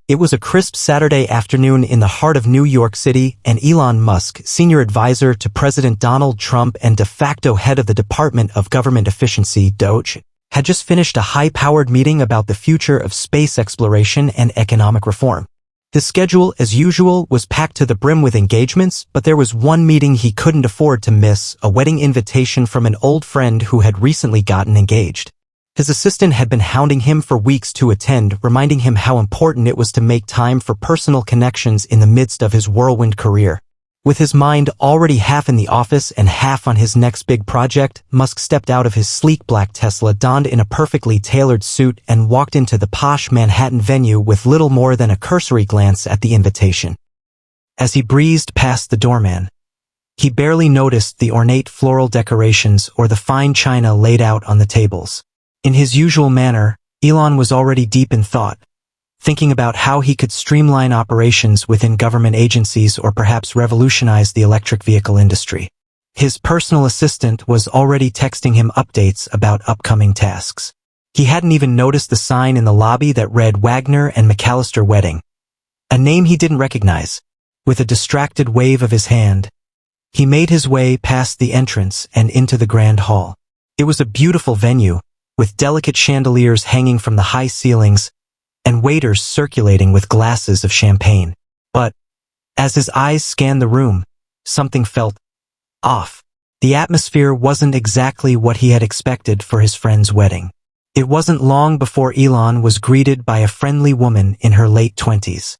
It was a crisp Saturday afternoon in the heart of New York City, and Elon Musk, senior advisor to President Donald Trump and de facto head of the Department of Government Efficiency, DOGE, had just finished a high-powered meeting about the future of space exploration and economic reform. His schedule, as usual, was packed to the brim with engagements, but there was one meeting he couldn't afford to miss, a wedding invitation from an old friend who had recently gotten engaged. His assistant had been hounding him for weeks to attend, reminding him how important it was to make time for personal connections in the midst of his whirlwind career. With his mind already half in the office and half on his next big project, Musk stepped out of his sleek black Tesla, donned in a perfectly tailored suit, and walked into the posh Manhattan venue with little more than a cursory glance at the invitation. As he breezed past the doorman, he barely noticed the ornate floral decorations or the fine china laid out on the tables. In his usual manner, Elon was already deep in thought, thinking about how he could streamline operations within government agencies or perhaps revolutionize the electric vehicle industry. His personal assistant was already texting him updates about upcoming tasks. He hadn't even noticed the sign in the lobby that read Wagner and McAllister Wedding, a name he didn't recognize. With a distracted wave of his hand, he made his way past the entrance and into the grand hall. It was a beautiful venue, with delicate chandeliers hanging from the high ceilings and waiters circulating with glasses of champagne. But, as his eyes scanned the room, something felt off. The atmosphere wasn't exactly what he had expected for his friend's wedding. It wasn't long before Elon was greeted by a friendly woman in her late 20s.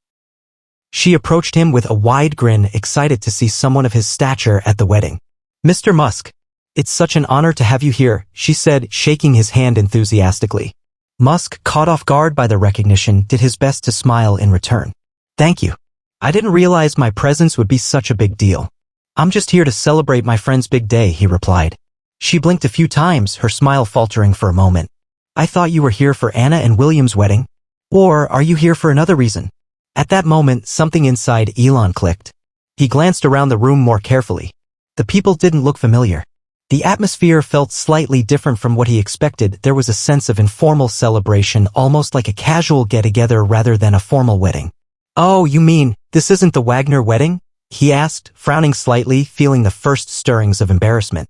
She approached him with a wide grin, excited to see someone of his stature at the wedding. "Mr. Musk, it's such an honor to have you here," she said, shaking his hand enthusiastically. Musk, caught off guard by the recognition, did his best to smile in return. "Thank you. I didn't realize my presence would be such a big deal. I'm just here to celebrate my friend's big day," he replied. She blinked a few times, her smile faltering for a moment. "I thought you were here for Anna and William's wedding. Or are you here for another reason?" At that moment, something inside Elon clicked. He glanced around the room more carefully. The people didn't look familiar. The atmosphere felt slightly different from what he expected. There was a sense of informal celebration, almost like a casual get-together rather than a formal wedding. "Oh, you mean, this isn't the Wagner wedding?" he asked, frowning slightly, feeling the first stirrings of embarrassment.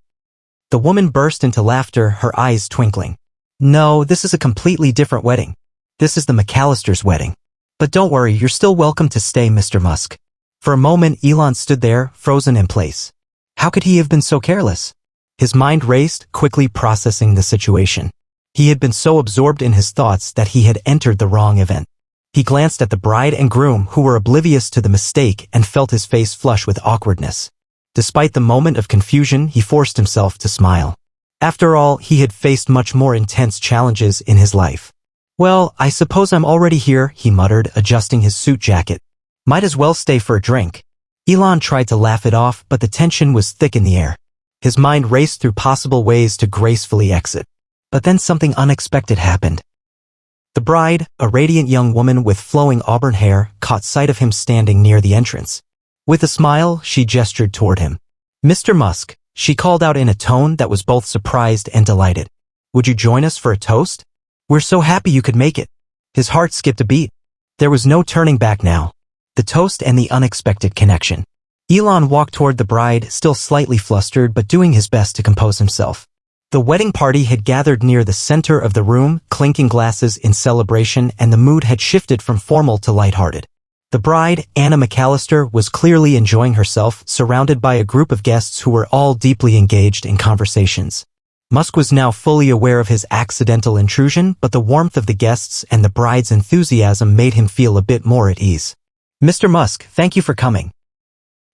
The woman burst into laughter, her eyes twinkling. "No, this is a completely different wedding. This is the McAllisters' wedding. But don't worry, you're still welcome to stay, Mr. Musk." For a moment, Elon stood there, frozen in place. How could he have been so careless? His mind raced, quickly processing the situation. He had been so absorbed in his thoughts that he had entered the wrong event. He glanced at the bride and groom, who were oblivious to the mistake, and felt his face flush with awkwardness. Despite the moment of confusion, he forced himself to smile. After all, he had faced much more intense challenges in his life. "Well, I suppose I'm already here," he muttered, adjusting his suit jacket. "Might as well stay for a drink." Elon tried to laugh it off, but the tension was thick in the air. His mind raced through possible ways to gracefully exit. But then something unexpected happened. The bride, a radiant young woman with flowing auburn hair, caught sight of him standing near the entrance. With a smile, she gestured toward him. "Mr. Musk," she called out in a tone that was both surprised and delighted. "Would you join us for a toast? We're so happy you could make it." His heart skipped a beat. There was no turning back now. The toast and the unexpected connection. Elon walked toward the bride, still slightly flustered but doing his best to compose himself. The wedding party had gathered near the center of the room, clinking glasses in celebration, and the mood had shifted from formal to lighthearted. The bride, Anna McAllister, was clearly enjoying herself, surrounded by a group of guests who were all deeply engaged in conversations. Musk was now fully aware of his accidental intrusion, but the warmth of the guests and the bride's enthusiasm made him feel a bit more at ease. "Mr. Musk, thank you for coming.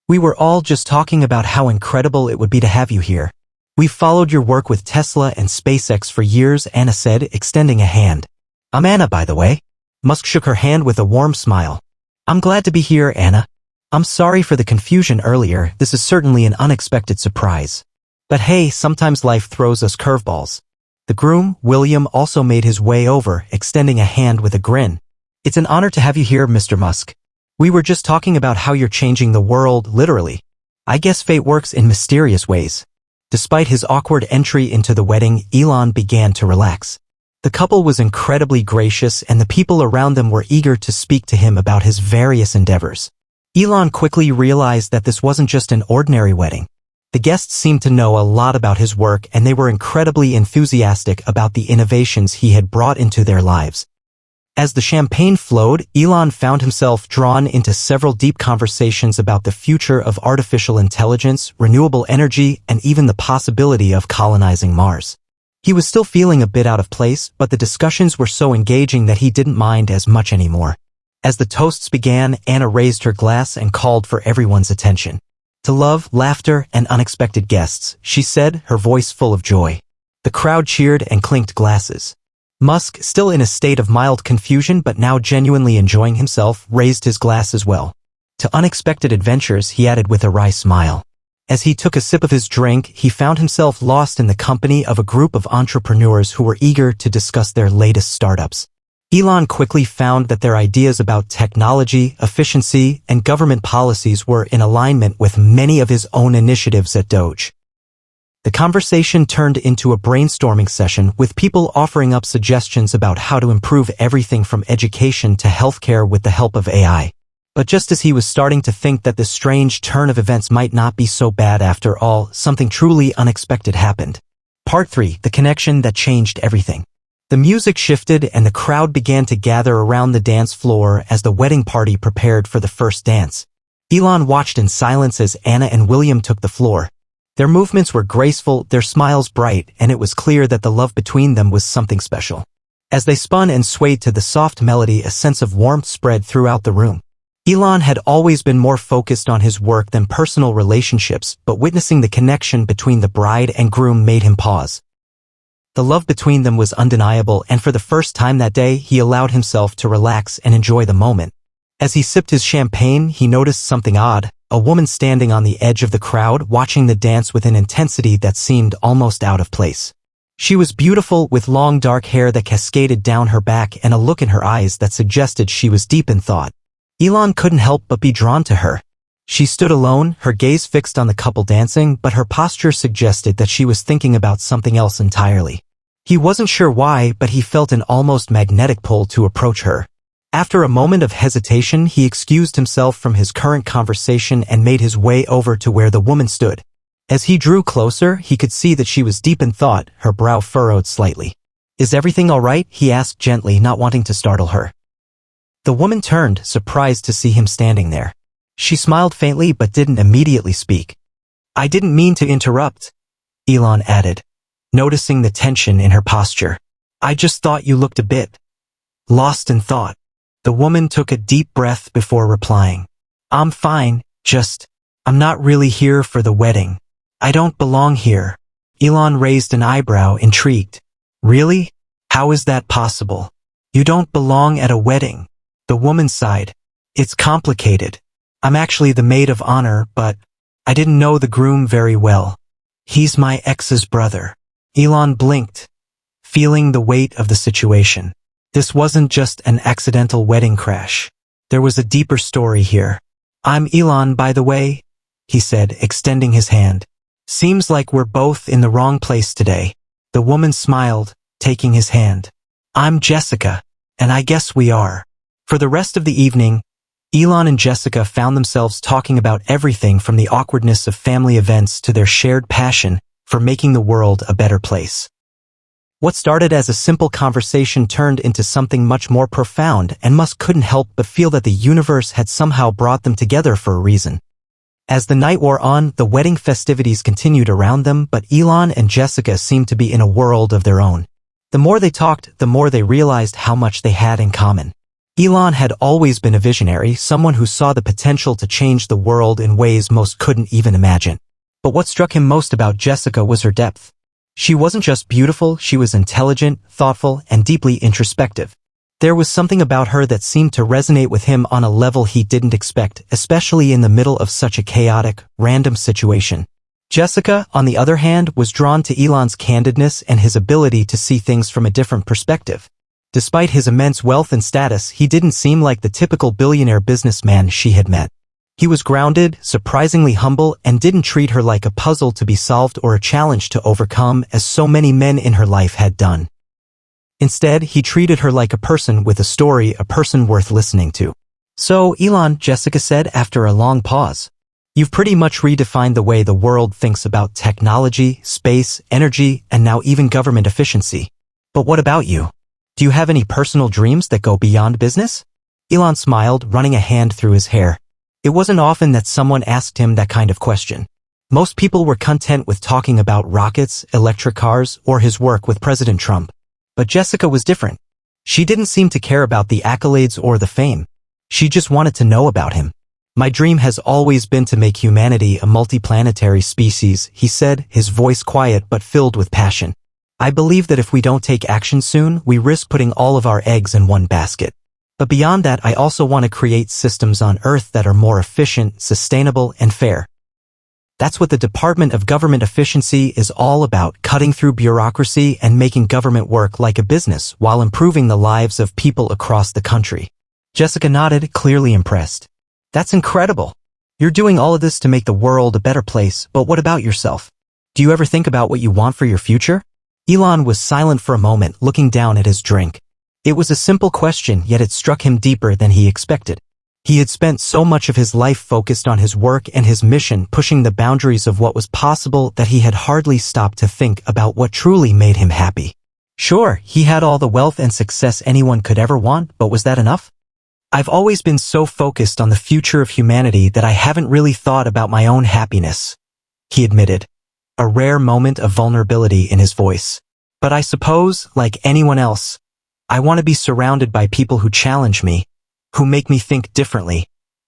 We were all just talking about how incredible it would be to have you here. We've followed your work with Tesla and SpaceX for years," Anna said, extending a hand. "I'm Anna, by the way." Musk shook her hand with a warm smile. "I'm glad to be here, Anna. I'm sorry for the confusion earlier. This is certainly an unexpected surprise. But hey, sometimes life throws us curveballs." The groom, William, also made his way over, extending a hand with a grin. "It's an honor to have you here, Mr. Musk. We were just talking about how you're changing the world, literally. I guess fate works in mysterious ways." Despite his awkward entry into the wedding, Elon began to relax. The couple was incredibly gracious and the people around them were eager to speak to him about his various endeavors. Elon quickly realized that this wasn't just an ordinary wedding. The guests seemed to know a lot about his work and they were incredibly enthusiastic about the innovations he had brought into their lives. As the champagne flowed, Elon found himself drawn into several deep conversations about the future of artificial intelligence, renewable energy, and even the possibility of colonizing Mars. He was still feeling a bit out of place, but the discussions were so engaging that he didn't mind as much anymore. As the toasts began, Anna raised her glass and called for everyone's attention. To love, laughter, and unexpected guests, she said, her voice full of joy. The crowd cheered and clinked glasses. Musk, still in a state of mild confusion but now genuinely enjoying himself, raised his glass as well. To unexpected adventures, he added with a wry smile. As he took a sip of his drink, he found himself lost in the company of a group of entrepreneurs who were eager to discuss their latest startups. Elon quickly found that their ideas about technology, efficiency, and government policies were in alignment with many of his own initiatives at DOGE. The conversation turned into a brainstorming session with people offering up suggestions about how to improve everything from education to healthcare with the help of AI. But just as he was starting to think that this strange turn of events might not be so bad after all, something truly unexpected happened. Part 3. The connection that changed everything. The music shifted and the crowd began to gather around the dance floor as the wedding party prepared for the first dance. Elon watched in silence as Anna and William took the floor. Their movements were graceful, their smiles bright, and it was clear that the love between them was something special. As they spun and swayed to the soft melody, a sense of warmth spread throughout the room. Elon had always been more focused on his work than personal relationships, but witnessing the connection between the bride and groom made him pause. The love between them was undeniable, and for the first time that day, he allowed himself to relax and enjoy the moment. As he sipped his champagne, he noticed something odd, a woman standing on the edge of the crowd watching the dance with an intensity that seemed almost out of place. She was beautiful, with long dark hair that cascaded down her back and a look in her eyes that suggested she was deep in thought. Elon couldn't help but be drawn to her. She stood alone, her gaze fixed on the couple dancing, but her posture suggested that she was thinking about something else entirely. He wasn't sure why, but he felt an almost magnetic pull to approach her. After a moment of hesitation, he excused himself from his current conversation and made his way over to where the woman stood. As he drew closer, he could see that she was deep in thought, her brow furrowed slightly. "Is everything all right?" he asked gently, not wanting to startle her. The woman turned, surprised to see him standing there. She smiled faintly but didn't immediately speak. "I didn't mean to interrupt," Elon added, noticing the tension in her posture. "I just thought you looked a bit lost in thought." The woman took a deep breath before replying. "I'm fine, I'm not really here for the wedding. I don't belong here." Elon raised an eyebrow, intrigued. "Really? How is that possible? You don't belong at a wedding?" The woman sighed. "It's complicated. I'm actually the maid of honor, but I didn't know the groom very well. He's my ex's brother." Elon blinked, feeling the weight of the situation. This wasn't just an accidental wedding crash. There was a deeper story here. "I'm Elon, by the way," he said, extending his hand. "Seems like we're both in the wrong place today." The woman smiled, taking his hand. "I'm Jessica, and I guess we are." For the rest of the evening, Elon and Jessica found themselves talking about everything from the awkwardness of family events to their shared passion for making the world a better place. What started as a simple conversation turned into something much more profound, and Musk couldn't help but feel that the universe had somehow brought them together for a reason. As the night wore on, the wedding festivities continued around them, but Elon and Jessica seemed to be in a world of their own. The more they talked, the more they realized how much they had in common. Elon had always been a visionary, someone who saw the potential to change the world in ways most couldn't even imagine. But what struck him most about Jessica was her depth. She wasn't just beautiful, she was intelligent, thoughtful, and deeply introspective. There was something about her that seemed to resonate with him on a level he didn't expect, especially in the middle of such a chaotic, random situation. Jessica, on the other hand, was drawn to Elon's candidness and his ability to see things from a different perspective. Despite his immense wealth and status, he didn't seem like the typical billionaire businessman she had met. He was grounded, surprisingly humble, and didn't treat her like a puzzle to be solved or a challenge to overcome as so many men in her life had done. Instead, he treated her like a person with a story, a person worth listening to. So, Elon, Jessica said after a long pause, you've pretty much redefined the way the world thinks about technology, space, energy, and now even government efficiency. But what about you? Do you have any personal dreams that go beyond business? Elon smiled, running a hand through his hair. It wasn't often that someone asked him that kind of question. Most people were content with talking about rockets, electric cars, or his work with President Trump. But Jessica was different. She didn't seem to care about the accolades or the fame. She just wanted to know about him. My dream has always been to make humanity a multiplanetary species, he said, his voice quiet but filled with passion. I believe that if we don't take action soon, we risk putting all of our eggs in one basket. But beyond that, I also want to create systems on Earth that are more efficient, sustainable, and fair. That's what the Department of Government Efficiency is all about, cutting through bureaucracy and making government work like a business while improving the lives of people across the country. Jessica nodded, clearly impressed. That's incredible. You're doing all of this to make the world a better place, but what about yourself? Do you ever think about what you want for your future? Elon was silent for a moment, looking down at his drink. It was a simple question, yet it struck him deeper than he expected. He had spent so much of his life focused on his work and his mission, pushing the boundaries of what was possible, that he had hardly stopped to think about what truly made him happy. Sure, he had all the wealth and success anyone could ever want, but was that enough? I've always been so focused on the future of humanity that I haven't really thought about my own happiness, he admitted, a rare moment of vulnerability in his voice. But I suppose, like anyone else, I want to be surrounded by people who challenge me, who make me think differently,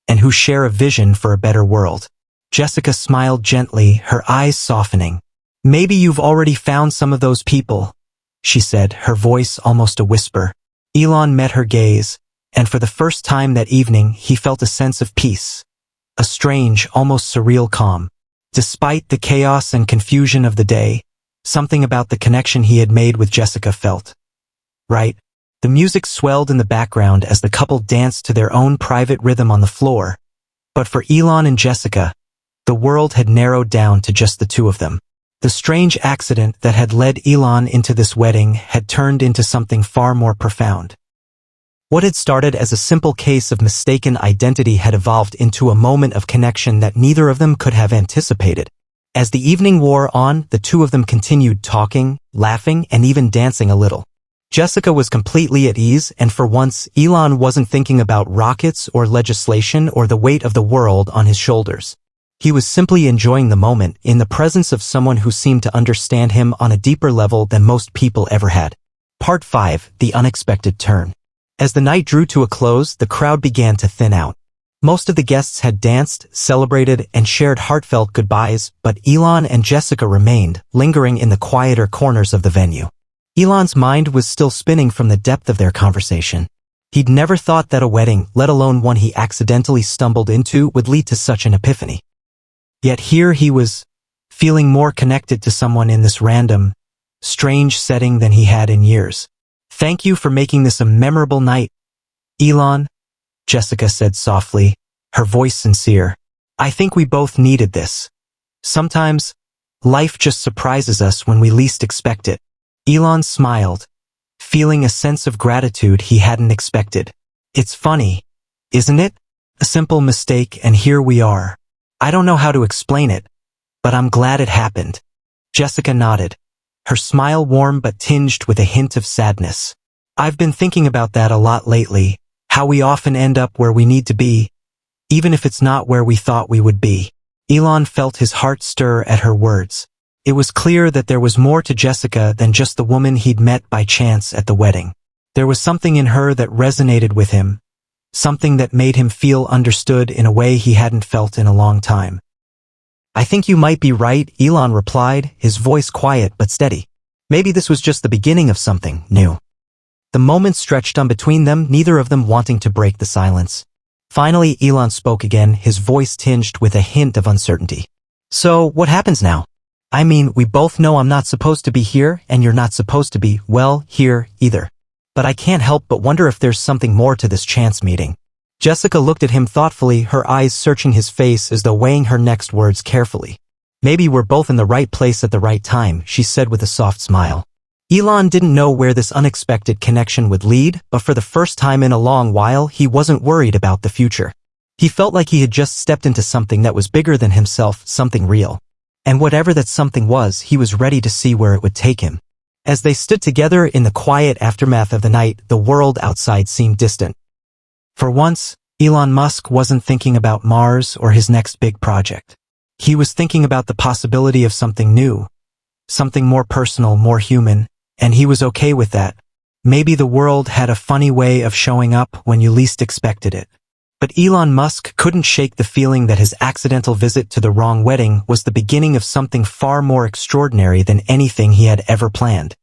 and who share a vision for a better world. Jessica smiled gently, her eyes softening. Maybe you've already found some of those people, she said, her voice almost a whisper. Elon met her gaze, and for the first time that evening, he felt a sense of peace, a strange, almost surreal calm. Despite the chaos and confusion of the day, something about the connection he had made with Jessica felt right. The music swelled in the background as the couple danced to their own private rhythm on the floor. But for Elon and Jessica, the world had narrowed down to just the two of them. The strange accident that had led Elon into this wedding had turned into something far more profound. What had started as a simple case of mistaken identity had evolved into a moment of connection that neither of them could have anticipated. As the evening wore on, the two of them continued talking, laughing, and even dancing a little. Jessica was completely at ease, and for once, Elon wasn't thinking about rockets or legislation or the weight of the world on his shoulders. He was simply enjoying the moment, in the presence of someone who seemed to understand him on a deeper level than most people ever had. Part 5. The Unexpected Turn. As the night drew to a close, the crowd began to thin out. Most of the guests had danced, celebrated, and shared heartfelt goodbyes, but Elon and Jessica remained, lingering in the quieter corners of the venue. Elon's mind was still spinning from the depth of their conversation. He'd never thought that a wedding, let alone one he accidentally stumbled into, would lead to such an epiphany. Yet here he was, feeling more connected to someone in this random, strange setting than he had in years. Thank you for making this a memorable night, Elon, Jessica said softly, her voice sincere. I think we both needed this. Sometimes, life just surprises us when we least expect it. Elon smiled, feeling a sense of gratitude he hadn't expected. It's funny, isn't it? A simple mistake and here we are. I don't know how to explain it, but I'm glad it happened. Jessica nodded, her smile warm but tinged with a hint of sadness. I've been thinking about that a lot lately, how we often end up where we need to be, even if it's not where we thought we would be. Elon felt his heart stir at her words. It was clear that there was more to Jessica than just the woman he'd met by chance at the wedding. There was something in her that resonated with him, something that made him feel understood in a way he hadn't felt in a long time. I think you might be right, Elon replied, his voice quiet but steady. Maybe this was just the beginning of something new. The moment stretched on between them, neither of them wanting to break the silence. Finally, Elon spoke again, his voice tinged with a hint of uncertainty. So, what happens now? I mean, we both know I'm not supposed to be here, and you're not supposed to be, well, here, either. But I can't help but wonder if there's something more to this chance meeting. Jessica looked at him thoughtfully, her eyes searching his face as though weighing her next words carefully. Maybe we're both in the right place at the right time, she said with a soft smile. Elon didn't know where this unexpected connection would lead, but for the first time in a long while, he wasn't worried about the future. He felt like he had just stepped into something that was bigger than himself, something real. And whatever that something was, he was ready to see where it would take him. As they stood together in the quiet aftermath of the night, the world outside seemed distant. For once, Elon Musk wasn't thinking about Mars or his next big project. He was thinking about the possibility of something new, something more personal, more human, and he was okay with that. Maybe the world had a funny way of showing up when you least expected it. But Elon Musk couldn't shake the feeling that his accidental visit to the wrong wedding was the beginning of something far more extraordinary than anything he had ever planned.